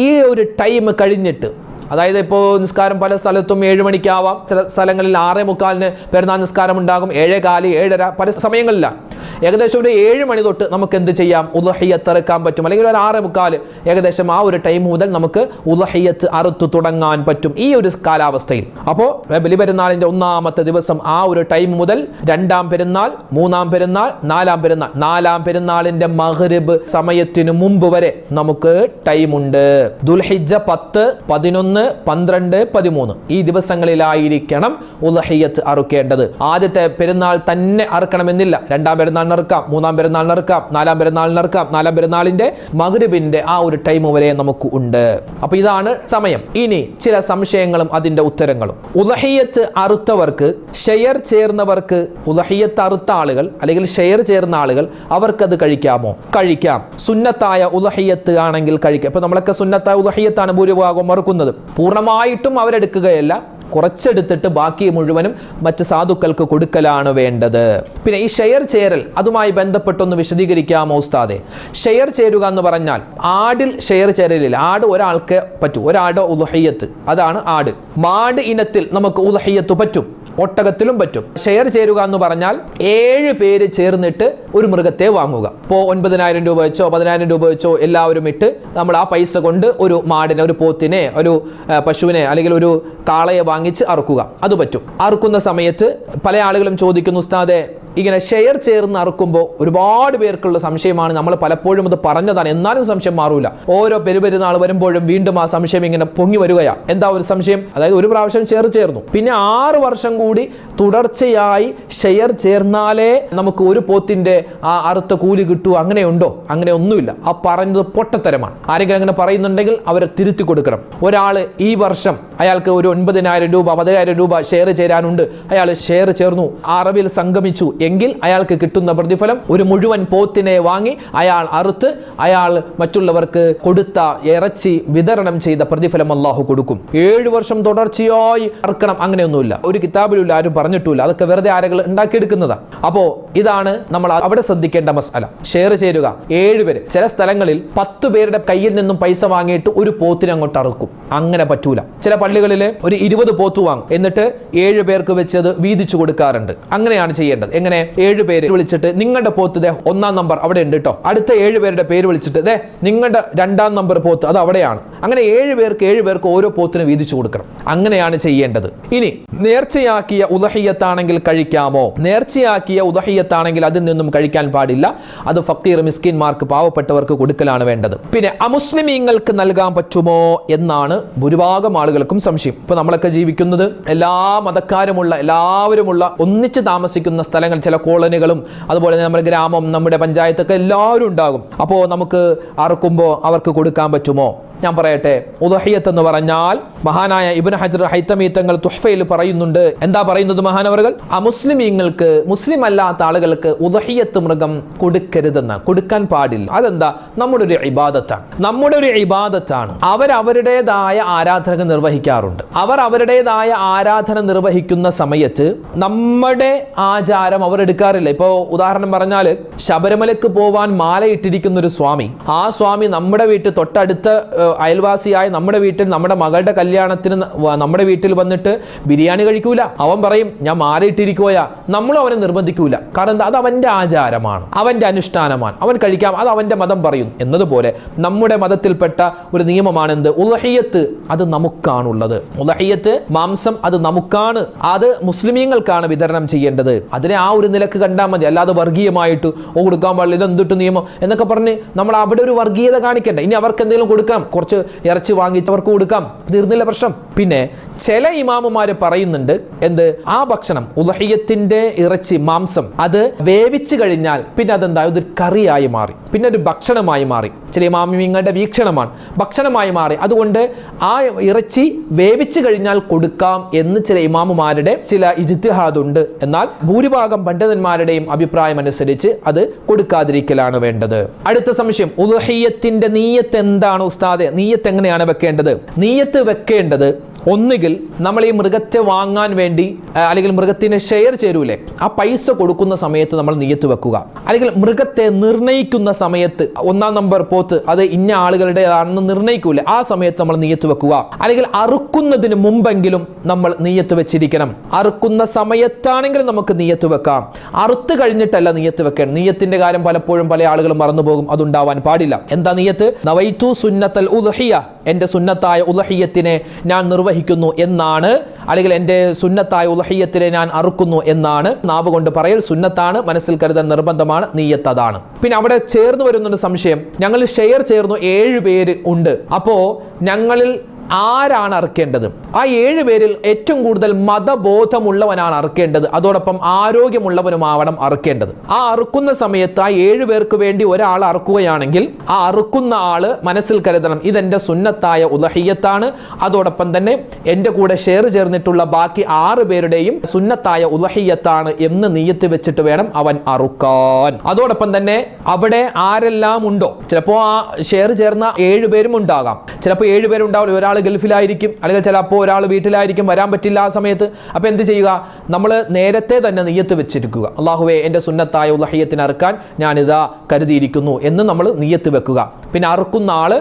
ഈ ഒരു ടൈം കഴിഞ്ഞിട്ട്, അതായത് ഇപ്പോൾ നിസ്കാരം പല സ്ഥലത്തും 7 മണിക്കാവാം, ചില സ്ഥലങ്ങളിൽ 6:45 പെരുന്നാൾ നിസ്കാരം ഉണ്ടാകും, 7:15, 7:30 പല സമയങ്ങളിലാണ്. ഏകദേശം ഒരു 7 മണി തൊട്ട് നമുക്ക് എന്ത് ചെയ്യാം? ഉളഹിയത്ത് അറുക്കാൻ പറ്റും. അല്ലെങ്കിൽ ഒരു 6:45 ഏകദേശം ആ ഒരു ടൈം മുതൽ നമുക്ക് ഉളഹിയത്ത് അറുത്തു തുടങ്ങാൻ പറ്റും ഈ ഒരു കാലാവസ്ഥയിൽ. അപ്പോൾ ബലിപെരുന്നാളിന്റെ 1-ാമത്തെ ദിവസം ആ ഒരു ടൈം മുതൽ 2-ാം പെരുന്നാൾ, 3-ാം പെരുന്നാൾ, 4-ാം പെരുന്നാൾ, 4-ാം പെരുന്നാളിന്റെ മഗ്രിബ് സമയത്തിന് മുമ്പ് വരെ നമുക്ക് ടൈമുണ്ട്. ദുൽഹിജ്ജ 10, 11, 12, 13 ഈ ദിവസങ്ങളിലായിരിക്കണം ഉളഹിയത്ത് അറുക്കേണ്ടത്. ആദ്യത്തെ പെരുന്നാൾ തന്നെ അറുക്കണമെന്നില്ല. 2-ാം പെരുന്നാളിന് അറുക്കാം, 3-ാം പെരുന്നാളിന് അറുക്കാം, 4-ാം പെരുന്നാളിന് അറുക്കാം. 4-ാം പെരുന്നാളിന്റെ മഗ്രിബിന്റെ ആ ഒരു ടൈം വരെ നമുക്ക് ഉണ്ട്. അപ്പൊ ഇതാണ് സമയം. ഇനി ചില സംശയങ്ങളും അതിന്റെ ഉത്തരങ്ങളും. ഉളഹിയത്ത് അറുത്തവർക്ക്, ഷെയർ ചേർന്നവർക്ക്, ഉളഹിയത്ത് അറുത്ത ആളുകൾ അല്ലെങ്കിൽ ഷെയർ ചേർന്ന ആളുകൾ അവർക്കത് കഴിക്കാമോ? കഴിക്കാം. സുന്നത്തായ ഉളഹിയത്ത് ആണെങ്കിൽ കഴിക്കാം. ഇപ്പൊ നമ്മളൊക്കെ സുന്നത്തായ ഉളഹിയത്താണ് ഭൂരിഭാഗം മറുക്കുന്നത്. പൂർണ്ണമായിട്ടും അവരെടുക്കുകയല്ല, കുറച്ചെടുത്തിട്ട് ബാക്കി മുഴുവനും മറ്റ് സാധുക്കൾക്ക് കൊടുക്കലാണ് വേണ്ടത്. പിന്നെ ഈ ഷെയർ ചേരൽ, അതുമായി ബന്ധപ്പെട്ടൊന്ന് വിശദീകരിക്കാമോ ഉസ്താദെ? ഷെയർ ചേരുക എന്ന് പറഞ്ഞാൽ ആടിൽ ഷെയർ ചേരലില്ല. ആട് ഒരാൾക്ക് പറ്റൂ, ഒരാട് ഉളഹിയത്ത്, അതാണ് ആട്. മാട് ഇനത്തിൽ നമുക്ക് ഉളഹിയത്ത് പറ്റും, ഒട്ടകത്തിലും പറ്റും. ഷെയർ ചേരുക എന്ന് പറഞ്ഞാൽ 7 പേര് ചേർന്നിട്ട് ഒരു മൃഗത്തെ വാങ്ങുക. ഇപ്പോൾ 9,000 രൂപ വെച്ചോ 10,000 രൂപ വെച്ചോ എല്ലാവരും ഇട്ട് നമ്മൾ ആ പൈസ കൊണ്ട് ഒരു മാടിനെ, ഒരു പോത്തിനെ, ഒരു പശുവിനെ അല്ലെങ്കിൽ ഒരു കാളയെ വാങ്ങിച്ച് അറുക്കുക. അത് പറ്റും. അറുക്കുന്ന സമയത്ത് പല ആളുകളും ചോദിക്കുന്നു, ഉസ്താദെ ഇങ്ങനെ ഷെയർ ചേർന്ന് അറുക്കുമ്പോൾ ഒരുപാട് പേർക്കുള്ള സംശയമാണ്. നമ്മൾ പലപ്പോഴും അത് പറഞ്ഞതാണ്, എന്നാലും സംശയം മാറൂല. ഓരോ പെരുപെരുന്നാൾ വരുമ്പോഴും വീണ്ടും ആ സംശയം ഇങ്ങനെ പൊങ്ങി വരികയാണ്. എന്താ ഒരു സംശയം? അതായത് ഒരു പ്രാവശ്യം ഷെയർ ചേർന്നു, പിന്നെ 6 വർഷം കൂടി തുടർച്ചയായി ഷെയർ ചേർന്നാലേ നമുക്ക് ഒരു പോത്തിന്റെ ആ അറുത്ത കൂലി കിട്ടൂ, അങ്ങനെയുണ്ടോ? അങ്ങനെ ഒന്നുമില്ല. ആ പറഞ്ഞത് പൊട്ടത്തരമാണ്. ആരെങ്കിലും അങ്ങനെ പറയുന്നുണ്ടെങ്കിൽ അവരെ തിരുത്തി കൊടുക്കണം. ഒരാൾ ഈ വർഷം അയാൾക്ക് ഒരു 9,000 രൂപ 10,000 രൂപ ഷെയർ ചേരാനുണ്ട്, അയാൾ ഷെയർ ചേർന്നു, ആ അറവിൽ സംഗമിച്ചു എങ്കിൽ അയാൾക്ക് കിട്ടുന്ന പ്രതിഫലം ഒരു മുഴുവൻ പോത്തിനെ വാങ്ങി അയാൾ അറുത്ത് അയാൾ മറ്റുള്ളവർക്ക് കൊടുത്ത ഇറച്ചി വിതരണം ചെയ്ത പ്രതിഫലം അള്ളാഹു കൊടുക്കും. 7 വർഷം തുടർച്ചയായി അറുക്കണം, അങ്ങനെയൊന്നുമില്ല. ഒരു കിതാബിലുള്ള ആരും പറഞ്ഞിട്ടില്ല. അതൊക്കെ വെറുതെ ആരെങ്കിലും ഉണ്ടാക്കിയെടുക്കുന്നതാ. അപ്പോ ഇതാണ് നമ്മൾ അവിടെ ശ്രദ്ധിക്കേണ്ട മസാല. ഷെയർ ചേരുക 7 പേര്. ചില സ്ഥലങ്ങളിൽ 10 പേരുടെ കയ്യിൽ നിന്നും പൈസ വാങ്ങിയിട്ട് ഒരു പോത്തിനെ അങ്ങോട്ട് അറുക്കും. അങ്ങനെ പറ്റൂല. ചില പള്ളികളിൽ ഒരു 20 പോത്ത് വാങ്ങും, എന്നിട്ട് 7 പേർക്ക് വെച്ച് അത് വീതിച്ചു കൊടുക്കാറുണ്ട്. അങ്ങനെയാണ് ചെയ്യേണ്ടത്. എങ്ങനെ? 7 പേര് വിളിച്ചിട്ട് നിങ്ങളുടെ പോത്ത് 1-ാം നമ്പർ അവിടെ ഉണ്ട് കേട്ടോ, അടുത്ത 7 പേരുടെ പേര് വിളിച്ചിട്ട് നിങ്ങളുടെ 2-ാം നമ്പർ പോത്ത് അത് അവിടെയാണ്. അങ്ങനെ 7 പേർക്ക് ഓരോ പോത്തിന് വീതിച്ചു കൊടുക്കണം. അങ്ങനെയാണ് ചെയ്യേണ്ടത്. ഇനി നേർച്ചയാക്കിയ ഉളഹിയത്താണെങ്കിൽ കഴിക്കാമോ? നേർച്ചയാക്കിയ ഉളഹിയത്താണെങ്കിൽ അതിൽ നിന്നും കഴിക്കാൻ പാടില്ല. അത് ഫക്കീർ മിസ്കിന്മാർക്ക്, പാവപ്പെട്ടവർക്ക് കൊടുക്കലാണ് വേണ്ടത്. പിന്നെ അമുസ്ലിമീങ്ങൾക്ക് നൽകാൻ പറ്റുമോ എന്നാണ് ഭൂരിഭാഗം ആളുകൾക്കും സംശയം. ഇപ്പൊ നമ്മളൊക്കെ ജീവിക്കുന്നത് എല്ലാ മതക്കാരുമുള്ള, എല്ലാവരുമുള്ള, ഒന്നിച്ച് താമസിക്കുന്ന സ്ഥലങ്ങൾ, ചില കോളനികളും അതുപോലെ നമ്മുടെ ഗ്രാമം, നമ്മുടെ പഞ്ചായത്തൊക്കെ എല്ലാവരും ഉണ്ടാകും. അപ്പോൾ നമുക്ക് അറുക്കുമ്പോൾ അവർക്ക് കൊടുക്കാൻ പറ്റുമോ? ഞാൻ പറയട്ടെ. ഉദഹിയത്ത് എന്ന് പറഞ്ഞാൽ മഹാനായ ഇബ്നു ഹജർ ഹൈതമി തങ്ങൾ തുഹ്ഫയിൽ പറയുന്നുണ്ട്. എന്താ പറയുന്നത് മഹാനവറുകൾ? അമുസ്ലിമീങ്ങൾക്ക്, മുസ്ലിം അല്ലാത്ത ആളുകൾക്ക് ഉദഹിയത്ത് മൃഗം കൊടുക്കരുതെന്ന്, കൊടുക്കാൻ പാടില്ല. അതെന്താ? നമ്മുടെ ഒരു ഇബാദത്താണ്. അവരവരുടേതായ ആരാധന നിർവഹിക്കാറുണ്ട്. അവരുടേതായ ആരാധന നിർവഹിക്കുന്ന സമയത്ത് നമ്മുടെ ആചാരം അവർ എടുക്കാറില്ല. ഇപ്പോ ഉദാഹരണം പറഞ്ഞാൽ ശബരിമലക്ക് പോവാൻ മാലയിട്ടിരിക്കുന്ന ഒരു സ്വാമി, ആ സ്വാമി നമ്മുടെ വീട്ടിൽ തൊട്ടടുത്ത അയൽവാസിയായ നമ്മുടെ വീട്ടിൽ നമ്മുടെ മകളുടെ കല്യാണത്തിന് നമ്മുടെ വീട്ടിൽ വന്നിട്ട് ബിരിയാണി കഴിക്കൂല. അവൻ പറയും ഞാൻ മാലയിട്ടിരിക്കുകയാ. നമ്മളും അവനെ നിർബന്ധിക്കൂല. കാരണം എന്താ? അത് അവന്റെ ആചാരമാണ്, അവന്റെ അനുഷ്ഠാനമാണ്, അവൻ കഴിക്കാം, അത് അവന്റെ മതം പറയും. എന്നതുപോലെ നമ്മുടെ മതത്തിൽപ്പെട്ട ഒരു നിയമമാണ് എന്ത്? ഉളഹിയത്ത്. അത് നമുക്കാണുള്ളത്. ഉളഹിയത്ത് മാംസം അത് നമുക്കാണ്, അത് മുസ്ലിമീങ്ങൾക്കാണ് വിതരണം ചെയ്യേണ്ടത്. അതിനെ ആ ഒരു നിലക്ക് കണ്ടാൽ മതി. അല്ലാതെ വർഗീയമായിട്ട് കൊടുക്കാൻ പാടില്ല, ഇതെന്തിട്ട് നിയമം എന്നൊക്കെ പറഞ്ഞ് നമ്മൾ അവിടെ ഒരു വർഗീയത കാണിക്കണ്ട. ഇനി അവർക്ക് എന്തെങ്കിലും കൊടുക്കണം, കുറച്ച് ഇറച്ചി വാങ്ങിച്ചവർക്ക് കൊടുക്കാം, തീർന്നില്ല പ്രശ്നം. പിന്നെ ചില ഇമാമുമാര് പറയുന്നുണ്ട് എന്ത്, ആ ഭക്ഷണം ഉദ്ഹിയ്യത്തിന്റെ ഇറച്ചി മാംസം അത് വേവിച്ചു കഴിഞ്ഞാൽ പിന്നെ അതെന്താ ഒരു കറിയായി മാറി, പിന്നെ ഒരു ഭക്ഷണമായി മാറി. ചില ഇമാമിങ്ങളുടെ വീക്ഷണമാണ്, ഭക്ഷണമായി മാറി, അതുകൊണ്ട് ആ ഇറച്ചി വേവിച്ചു കഴിഞ്ഞാൽ കൊടുക്കാം എന്ന് ചില ഇമാമുമാരുടെ ചില ഇജ്തിഹാദ് ഉണ്ട്. എന്നാൽ ഭൂരിഭാഗം പണ്ഡിതന്മാരുടെയും അഭിപ്രായം അനുസരിച്ച് അത് കൊടുക്കാതിരിക്കലാണ് വേണ്ടത്. അടുത്ത സംശയം, ഉദ്ഹിയ്യത്തിന്റെ നിയ്യത്ത് എന്താണ് ഉസ്താദെ? നിയ്യത്ത് എങ്ങനെയാണ് വെക്കേണ്ടത്? നിയ്യത്ത് വെക്കേണ്ടത് ഒന്നുകിൽ നമ്മൾ ഈ മൃഗത്തെ വാങ്ങാൻ വേണ്ടി അല്ലെങ്കിൽ മൃഗത്തിന് ഷെയർ ചേരൂലേ, ആ പൈസ കൊടുക്കുന്ന സമയത്ത് നമ്മൾ നിയ്യത്ത് വെക്കുക. അല്ലെങ്കിൽ മൃഗത്തെ നിർണയിക്കുന്ന സമയത്ത് 1-ാം നമ്പർ പോത്ത് അത് ഇന്ന ആളുകളുടേതാണെന്ന് നിർണയിക്കൂലേ, ആ സമയത്ത് നമ്മൾ നിയ്യത്ത് വെക്കുക. അല്ലെങ്കിൽ അറുക്കുന്നതിന് മുമ്പെങ്കിലും നമ്മൾ നിയ്യത്ത് വെച്ചിരിക്കണം. അറുക്കുന്ന സമയത്താണെങ്കിൽ നമുക്ക് നിയ്യത്ത് വെക്കാം, അറുത്ത് കഴിഞ്ഞിട്ടല്ല നിയ്യത്ത് വെക്കണം. നിയ്യത്തിന്റെ കാര്യം പലപ്പോഴും പല ആളുകളും മറന്നുപോകും, അതുണ്ടാവാൻ പാടില്ല. എന്താ നിയ്യത്ത്? നവൈതു സുന്നത്തൽ ഉദ്ഹിയ്യ, എന്റെ സുന്നത്തായ ഉദ്ഹിയ്യത്തിനെ ഞാൻ നിർവഹിക്കുന്നു എന്നാണ്, അല്ലെങ്കിൽ എന്റെ സുന്നത്തായ ഉദ്ഹിയ്യത്തിനെ ഞാൻ അറുക്കുന്നു എന്നാണ്. നാവ് കൊണ്ട് പറയൽ സുന്നത്താണ്, മനസ്സിൽ കരുതാൻ നിർബന്ധമാണ്, നിയ്യത്ത് അതാണ്. പിന്നെ അവിടെ ചേർന്ന് വരുന്നുണ്ട് സംശയം, ഞങ്ങൾ ഷെയർ ചേർന്നു 7 പേര് ഉണ്ട്, അപ്പോ ഞങ്ങളിൽ ആരാണ് അറുക്കേണ്ടത്? ആ 7 പേരിൽ ഏറ്റവും കൂടുതൽ മതബോധമുള്ളവനാണ് അറുക്കേണ്ടത്, അതോടൊപ്പം ആരോഗ്യമുള്ളവനുമാവണം അറുക്കേണ്ടത്. ആ അറുക്കുന്ന സമയത്ത് ആ 7 പേർക്ക് വേണ്ടി ഒരാൾ അറുക്കുകയാണെങ്കിൽ ആ അറുക്കുന്ന ആള് മനസ്സിൽ കരുതണം, ഇതെന്റെ സുന്നത്തായ ഉദ്ഹിയ്യത്താണ്, അതോടൊപ്പം തന്നെ എന്റെ കൂടെ ഷെയർ ചേർന്നിട്ടുള്ള ബാക്കി 6 പേരുടെയും സുന്നത്തായ ഉദ്ഹിയ്യത്താണ് എന്ന് നിയ്യത്ത് വെച്ചിട്ട് വേണം അവൻ അറുക്കാൻ. അതോടൊപ്പം തന്നെ അവിടെ ആരെല്ലാം ഉണ്ടോ, ചിലപ്പോ ആ ഷെയർ ചേർന്ന 7 പേരും ഉണ്ടാകാം, ചിലപ്പോൾ 7 പേരുണ്ടാവില്ല, ഒരാൾ ഗൾഫിലായിരിക്കും, അല്ലെങ്കിൽ ചിലപ്പോൾ ഒരാൾ വീട്ടിലായിരിക്കും, വരാൻ പറ്റില്ല ആ സമയത്ത്. അപ്പോൾ എന്ത് ചെയ്യുക? നമ്മൾ നേരത്തെ തന്നെ നിയ്യത്ത് വെച്ചിരിക്കുക, അല്ലാഹുവേ എൻ്റെ സുന്നത്തായ ഉദ്ഹിയ്യത്തിന് അറുക്കാൻ ഞാനിതാ കരുതിയിരിക്കുന്നു എന്ന് നമ്മൾ നിയ്യത്ത് വെക്കുക. പിന്നെ അറുക്കുന്ന ആള്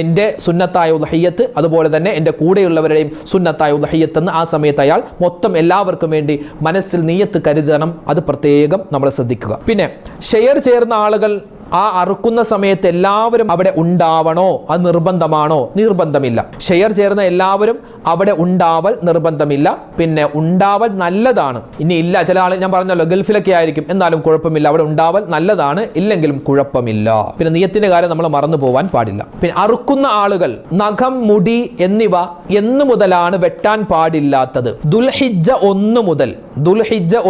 എൻ്റെ സുന്നത്തായ ഉദ്ഹിയ്യത്ത്, അതുപോലെ തന്നെ എൻ്റെ കൂടെയുള്ളവരുടെയും സുന്നത്തായ ഉദ്ഹിയ്യത്ത് എന്ന് ആ സമയത്ത് അയാൾ മൊത്തം എല്ലാവർക്കും വേണ്ടി മനസ്സിൽ നിയ്യത്ത് കരുതണം, അത് പ്രത്യേകം നമ്മൾ ശ്രദ്ധിക്കുക. പിന്നെ ഷെയർ ചേർന്ന ആളുകൾ ആ അറുക്കുന്ന സമയത്ത് എല്ലാവരും അവിടെ ഉണ്ടാവണോ? അത് നിർബന്ധമാണോ? നിർബന്ധമില്ല. ഷെയർ ചേർന്ന എല്ലാവരും അവിടെ ഉണ്ടാവൽ നിർബന്ധമില്ല. പിന്നെ ഉണ്ടാവൽ നല്ലതാണ്. ഇനി ഇല്ല, ചില ആൾ ഞാൻ പറഞ്ഞല്ലോ ഗൾഫിലൊക്കെ ആയിരിക്കും, എന്നാലും കുഴപ്പമില്ല, അവിടെ ഉണ്ടാവൽ നല്ലതാണ്, ഇല്ലെങ്കിലും കുഴപ്പമില്ല. പിന്നെ നിയ്യത്തിന്റെ കാര്യം നമ്മൾ മറന്നു പോവാൻ പാടില്ല. പിന്നെ അറുക്കുന്ന ആളുകൾ നഖം, മുടി എന്നിവ എന്ന് മുതലാണ് വെട്ടാൻ പാടില്ലാത്തത്? ദുൽഹിജ്ജ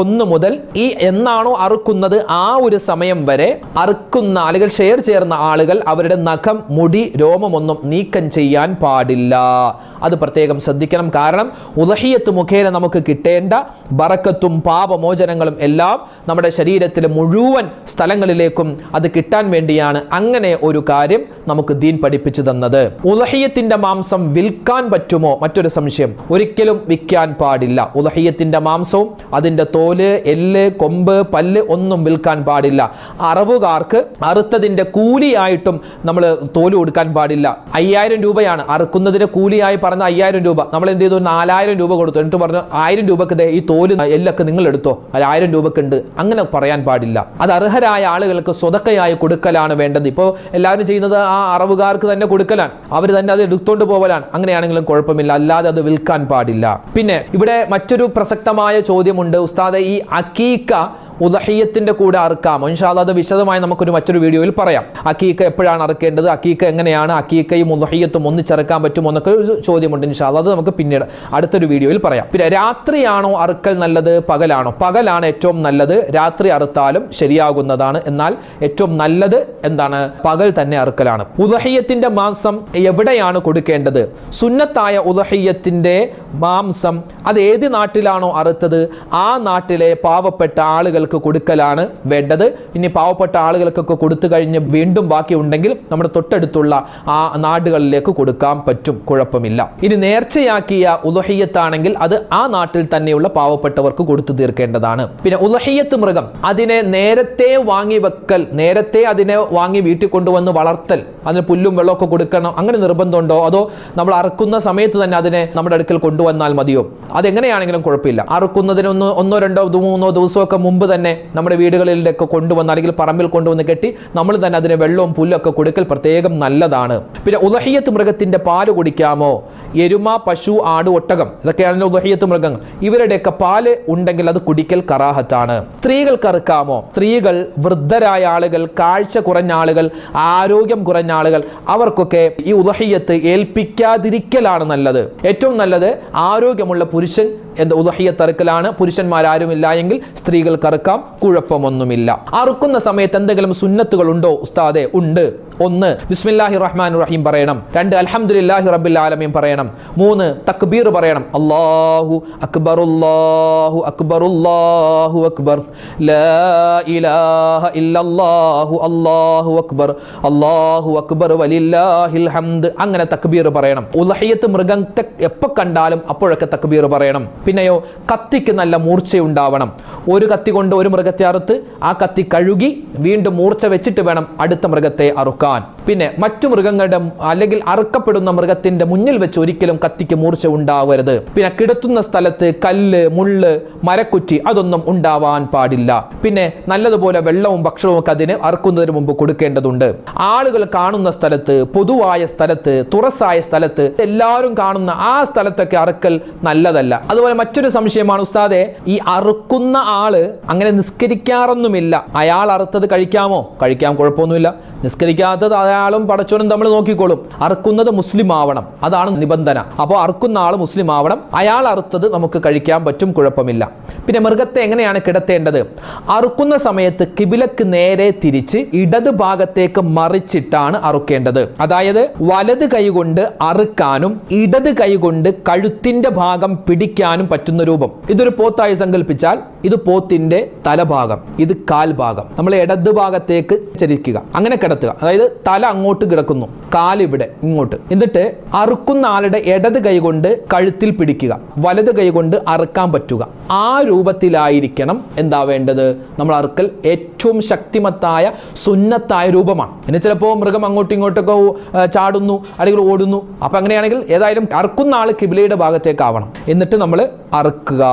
1 മുതൽ ഈ എന്നാണോ അറുക്കുന്നത് ആ ഒരു സമയം വരെ അറുക്കുന്ന അല്ലെങ്കിൽ ഷെയർ ചേർന്ന ആളുകൾ അവരുടെ നഖം, മുടി, രോമമൊന്നും നീക്കം ചെയ്യാൻ പാടില്ല. അത് പ്രത്യേകം ശ്രദ്ധിക്കണം. കാരണം ഉദ്ഹിയ്യത്ത് മുഖേന നമുക്ക് കിട്ടേണ്ട ബറക്കത്തും പാപമോചനങ്ങളും എല്ലാം നമ്മുടെ ശരീരത്തിലെ മുഴുവൻ സ്ഥലങ്ങളിലേക്കും അത് കിട്ടാൻ വേണ്ടിയാണ് അങ്ങനെ ഒരു കാര്യം നമുക്ക് ദീൻ പഠിപ്പിച്ചു തന്നത്. ഉദ്ഹിയ്യത്തിന്റെ മാംസം വിൽക്കാൻ പറ്റുമോ? മറ്റൊരു സംശയം. ഒരിക്കലും വിൽക്കാൻ പാടില്ല. ഉദ്ഹിയ്യത്തിന്റെ മാംസവും അതിന്റെ തോല്, എല്ല്, കൊമ്പ്, പല്ല് ഒന്നും വിൽക്കാൻ പാടില്ല. അറവുകാർക്ക് അറുത്തതിന്റെ കൂലിയായിട്ടും നമ്മൾ തോല് കൊടുക്കാൻ പാടില്ല. 5000 രൂപയാണ് അറുക്കുന്നതിന്റെ കൂലിയായി പറഞ്ഞ 5000 രൂപ. നമ്മൾ എന്ത് ചെയ്തു? 4000 രൂപ കൊടുത്തു. എന്നിട്ട് പറഞ്ഞു 1000 രൂപക്ക് ഈ തോല് എല്ലൊക്കെ നിങ്ങൾ എടുത്തോ, 1000 രൂപക്ക് ഉണ്ട്. അങ്ങനെ പറയാൻ പാടില്ല. അത് അർഹരായ ആളുകൾക്ക് സ്വതക്കയായി കൊടുക്കലാണ് വേണ്ടത്. ഇപ്പോൾ എല്ലാവരും ചെയ്യുന്നത് ആ അറവുകാർക്ക് തന്നെ കൊടുക്കലാണ്, അവർ തന്നെ അത് എടുത്തോണ്ട് പോവലാണ്. അങ്ങനെയാണെങ്കിലും കുഴപ്പമില്ല, അല്ലാതെ അത് വിൽക്കാൻ പാടില്ല. പിന്നെ ഇവിടെ മറ്റൊരു പ്രസക്തമായ ചോദ്യമുണ്ട്, ഉസ്താദെ ഈ അക്കീക്ക ഉദ്ഹിയ്യത്തിന്റെ കൂടെ അറുക്കാമോ? ഇൻഷാ അല്ലാഹ് അത് വിശദമായി നമുക്കൊരു മറ്റൊരു വീഡിയോയിൽ പറയാം. അക്കീക്ക എപ്പോഴാണ് അറുക്കേണ്ടത്, അക്കീക്ക എങ്ങനെയാണ്, അക്കീക്കയും ഉദ്ഹിയ്യത്തും ഒന്നിച്ചറുക്കാൻ പറ്റുമോ എന്നൊക്കെ ഒരു ചോദ്യമുണ്ട്. ഇൻഷാ അല്ലാഹ് അത് നമുക്ക് പിന്നീട് അടുത്തൊരു വീഡിയോയിൽ പറയാം. പിന്നെ രാത്രിയാണോ അറുക്കൽ നല്ലത്, പകലാണോ? പകലാണ് ഏറ്റവും നല്ലത്. രാത്രി അറുത്താലും ശരിയാകുന്നതാണ്, എന്നാൽ ഏറ്റവും നല്ലത് എന്താണ്? പകൽ തന്നെ അറുക്കലാണ്. ഉദ്ഹിയ്യത്തിന്റെ മാംസം എവിടെയാണ് കൊടുക്കേണ്ടത്? സുന്നത്തായ ഉദ്ഹിയ്യത്തിന്റെ മാംസം അത് ഏത് നാട്ടിലാണോ അറുത്തത് ആ നാട്ടിലെ പാവപ്പെട്ട ആളുകൾ കൊടുക്കലാണ് വേണ്ടത്. ഇനി പാവപ്പെട്ട ആളുകൾക്കൊക്കെ കൊടുത്തു കഴിഞ്ഞ് വീണ്ടും ബാക്കി ഉണ്ടെങ്കിൽ നമ്മുടെ തൊട്ടടുത്തുള്ള ആ നാടുകളിലേക്ക് കൊടുക്കാൻ പറ്റും, കുഴപ്പമില്ല. ഇനി നേർച്ചയാക്കിയ ഉദ്ഹിയ്യത്താണെങ്കിൽ അത് ആ നാട്ടിൽ തന്നെയുള്ള പാവപ്പെട്ടവർക്ക് കൊടുത്തു തീർക്കേണ്ടതാണ്. പിന്നെ ഉദ്ഹിയ്യത്ത് മൃഗം അതിനെ നേരത്തെ വാങ്ങി വെക്കൽ, നേരത്തെ അതിനെ വാങ്ങി വീട്ടിൽ കൊണ്ടുവന്ന് വളർത്തൽ, അതിന് പുല്ലും വെള്ളമൊക്കെ കൊടുക്കണം, അങ്ങനെ നിർബന്ധമുണ്ടോ? അതോ നമ്മൾ അറുക്കുന്ന സമയത്ത് തന്നെ അതിനെ നമ്മുടെ അടുക്കൽ കൊണ്ടുവന്നാൽ മതിയോ? അതെങ്ങനെയാണെങ്കിലും കുഴപ്പമില്ല. അറുക്കുന്നതിന് 1, 2, 3 ദിവസമൊക്കെ മുമ്പ് തന്നെ നമ്മുടെ വീടുകളിലൊക്കെ കൊണ്ടുവന്ന് അല്ലെങ്കിൽ പറമ്പിൽ കൊണ്ടുവന്ന് കെട്ടി നമ്മൾ തന്നെ അതിന് വെള്ളവും പുല്ലൊക്കെ കൊടുക്കൽ പ്രത്യേകം നല്ലതാണ്. പിന്നെ ഉദഹിയത്ത് മൃഗത്തിന്റെ പാല് കുടിക്കാമോ? എരുമ, പശു, ആട്, ഒട്ടകം ഇതൊക്കെയാണ് ഉദഹിയത്ത് മൃഗങ്ങൾ. ഇവരുടെയൊക്കെ പാല് ഉണ്ടെങ്കിൽ അത് കുടിക്കൽ കറാഹത്താണ്. സ്ത്രീകൾക്ക് അറുക്കാമോ? സ്ത്രീകൾ, വൃദ്ധരായ ആളുകൾ, കാഴ്ച കുറഞ്ഞ ആളുകൾ, ആരോഗ്യം കുറഞ്ഞ ആളുകൾ അവർക്കൊക്കെ ഈ ഉദഹിയത്ത് ഏൽപ്പിക്കാതിരിക്കലാണ് നല്ലത്. ഏറ്റവും നല്ലത് ആരോഗ്യമുള്ള പുരുഷൻ ഉദഹിയത്ത് അറുക്കലാണ്. പുരുഷന്മാരാരുമില്ല എങ്കിൽ സ്ത്രീകൾക്ക് അറുക്കാം, കുഴപ്പമൊന്നുമില്ല. അറുക്കുന്ന സമയത്ത് എന്തെങ്കിലും സുന്നത്തുകൾ ഉണ്ടോ ഉസ്താദെ? ഉണ്ട്. 1 ബിസ്മില്ലാഹിർ റഹ്മാനിർ റഹീം പറയണം. 2 അൽഹംദുലില്ലാഹി റബ്ബിൽ ആലമീൻ പറയണം. 3 തക്ബീർ പറയണം. അല്ലാഹു അക്ബർ അല്ലാഹു അക്ബർ അല്ലാഹു അക്ബർ ലാ ഇലാഹ ഇല്ലല്ലാഹു അല്ലാഹു അക്ബർ വലില്ലാഹിൽ ഹംദ്. അങ്ങനെ തക്ബീർ പറയണം. ഉദഹിയത്ത് മൃഗത്തെ എപ്പോൾ കണ്ടാലും അപ്പോഴൊക്കെ തക്ബീർ പറയണം. പിന്നെയോ കത്തിക്ക് നല്ല മൂർച്ചയുണ്ടാവണം. ഒരു കത്തി കൊണ്ട് ഒരു മൃഗത്തെ അറുത്ത് ആ കത്തി കഴുകി വീണ്ടും മൂർച്ച വെച്ചിട്ട് വേണം അടുത്ത മൃഗത്തെ അറുക്കാൻ. പിന്നെ മറ്റു മൃഗങ്ങളുടെ അല്ലെങ്കിൽ അറുക്കപ്പെടുന്ന മൃഗത്തിന്റെ മുന്നിൽ വെച്ച് ഒരിക്കലും കത്തിക്ക് മൂർച്ച ഉണ്ടാവരുത്. പിന്നെ കിടത്തുന്ന സ്ഥലത്ത് കല്ല്, മുള്ള്, മരക്കുറ്റി അതൊന്നും ഉണ്ടാവാൻ പാടില്ല. പിന്നെ നല്ലതുപോലെ വെള്ളവും ഭക്ഷണവും ഒക്കെ അതിന് അറുക്കുന്നതിന് മുമ്പ് കൊടുക്കേണ്ടതുണ്ട്. ആളുകൾ കാണുന്ന സ്ഥലത്ത്, പൊതുവായ സ്ഥലത്ത്, തുറസായ സ്ഥലത്ത്, എല്ലാവരും കാണുന്ന ആ സ്ഥലത്തൊക്കെ അറുക്കൽ നല്ലതല്ല. അതുപോലെ മറ്റൊരു സംശയമാണ് ഉസ്താദെ, ഈ അറുക്കുന്ന ആള് അങ്ങനെ നിസ്കരിക്കാറൊന്നുമില്ല, അയാൾ അറുത്തത് കഴിക്കാമോ? കഴിക്കാം, കുഴപ്പമൊന്നുമില്ല. നിസ്കരിക്കാത്തത് അയാളും പടച്ചോനും നമ്മൾ നോക്കിക്കോളും. അറുക്കുന്നത് മുസ്ലിം ആവണം, അതാണ് നിബന്ധന. അപ്പോൾ അറുക്കുന്ന ആൾ മുസ്ലിം ആവണം, അയാൾ അറുത്തത് നമുക്ക് കഴിക്കാൻ പറ്റും, കുഴപ്പമില്ല. പിന്നെ മൃഗത്തെ എങ്ങനെയാണ് കിടത്തേണ്ടത്? അറുക്കുന്ന സമയത്ത് കിബിലക്ക് നേരെ തിരിച്ച് ഇടത് ഭാഗത്തേക്ക് മറിച്ചിട്ടാണ് അറുക്കേണ്ടത്. അതായത് വലത് കൈ കൊണ്ട് അറുക്കാനും ഇടത് കൈ കൊണ്ട് കഴുത്തിന്റെ ഭാഗം പിടിക്കാനും പറ്റുന്ന രൂപം. ഇതൊരു പോത്തായി സങ്കല്പിച്ചാൽ ഇത് പോത്തിന്റെ തലഭാഗം, ഇത് കാൽഭാഗം. നമ്മൾ ഇടത് ഭാഗത്തേക്ക് ചരിക്കുക, അങ്ങനെ കിടത്തുക. അതായത് തല അങ്ങോട്ട് കിടക്കുന്നു, കാലിവിടെ ഇങ്ങോട്ട്. എന്നിട്ട് അറുക്കുന്ന ആളുടെ ഇടത് കൈ കൊണ്ട് കഴുത്തിൽ പിടിക്കുക, വലത് കൈ കൊണ്ട് അറുക്കാൻ പറ്റുക. ആ രൂപത്തിലായിരിക്കണം എന്താ വേണ്ടത്? നമ്മൾ അറുക്കൽ ഏറ്റവും ശക്തിമത്തായ സുന്നത്തായ രൂപമാണ്. ഇനി ചിലപ്പോൾ മൃഗം അങ്ങോട്ടും ഇങ്ങോട്ടൊക്കെ ചാടുന്നു അല്ലെങ്കിൽ ഓടുന്നു. അപ്പൊ അങ്ങനെയാണെങ്കിൽ ഏതായാലും അറുക്കുന്ന ആൾ കിബിലയുടെ ഭാഗത്തേക്ക് ആവണം. എന്നിട്ട് നമ്മൾ അറുക്കുക.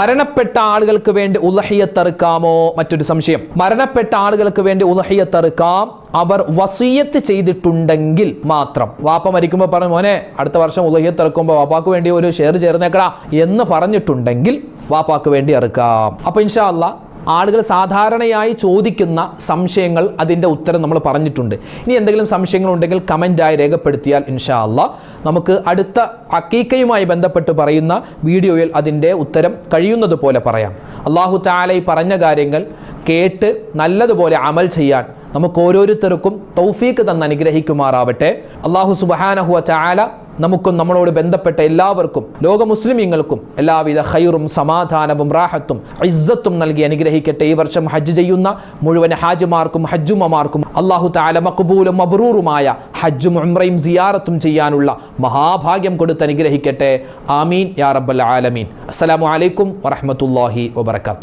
മരണപ്പെട്ട ആളുകൾക്ക് വേണ്ടി ഉദഹിയത്ത് അറുക്കാമോ? മറ്റൊരു സംശയം. മരണപ്പെട്ട ആളുകൾക്ക് വേണ്ടി ഉദഹിയത്ത് അറുക്കാം, അവർ വസിയത്ത് ചെയ്തിട്ടുണ്ടെങ്കിൽ മാത്രം. വാപ്പ മരിക്കുമ്പോൾ പറഞ്ഞു, മോനെ അടുത്ത വർഷം ഉദഹിയത്ത് അറുക്കുമ്പോൾ വാപ്പാക്ക് വേണ്ടി ഒരു ഷെയർ ചേർന്നേക്കടാ എന്ന് പറഞ്ഞിട്ടുണ്ടെങ്കിൽ വാപ്പാക്ക് വേണ്ടി അറുക്കാം. അപ്പൊ ഇൻഷാ അല്ലാഹ് ആളുകൾ സാധാരണയായി ചോദിക്കുന്ന സംശയങ്ങൾ, അതിൻ്റെ ഉത്തരം നമ്മൾ പറഞ്ഞിട്ടുണ്ട്. ഇനി എന്തെങ്കിലും സംശയങ്ങൾ ഉണ്ടെങ്കിൽ കമൻ്റായി രേഖപ്പെടുത്തിയാൽ ഇൻഷാ അല്ലാഹ് നമുക്ക് അടുത്ത അക്കീക്കയുമായി ബന്ധപ്പെട്ട് പറയുന്ന വീഡിയോയിൽ അതിൻ്റെ ഉത്തരം കഴിയുന്നത് പോലെ പറയാം. അല്ലാഹു തആല ഈ പറഞ്ഞ കാര്യങ്ങൾ കേട്ട് നല്ലതുപോലെ അമൽ ചെയ്യാൻ നമുക്ക് ഓരോരുത്തർക്കും തൗഫീക്ക് തന്ന് അനുഗ്രഹിക്കുമാറാവട്ടെ. അല്ലാഹു സുബ്ഹാനഹു വ തആല നമുക്കും നമ്മളോട് ബന്ധപ്പെട്ട എല്ലാവർക്കും, ലോക മുസ്ലിമീങ്ങൾക്കും എല്ലാവിധ ഖൈറും സമാധാനവും റാഹത്തും ഇസ്സത്തും നൽകി അനുഗ്രഹിക്കട്ടെ. ഈ വർഷം ഹജ്ജ് ചെയ്യുന്ന മുഴുവൻ ഹാജിമാർക്കും ഹജ്ജുമ്മമാർക്കും അല്ലാഹു തആല മഖ്ബൂലും മബ്റൂറുമായ ഹജ്ജും ഉംറയും സിയാറത്തും ചെയ്യാനുള്ള മഹാഭാഗ്യം കൊടുത്ത് അനുഗ്രഹിക്കട്ടെ. ആമീൻ യാ റബ്ബൽ ആലമീൻ. അസ്സലാമു അലൈക്കും വറഹ്മത്തുള്ളാഹി വബറകാതുഹു.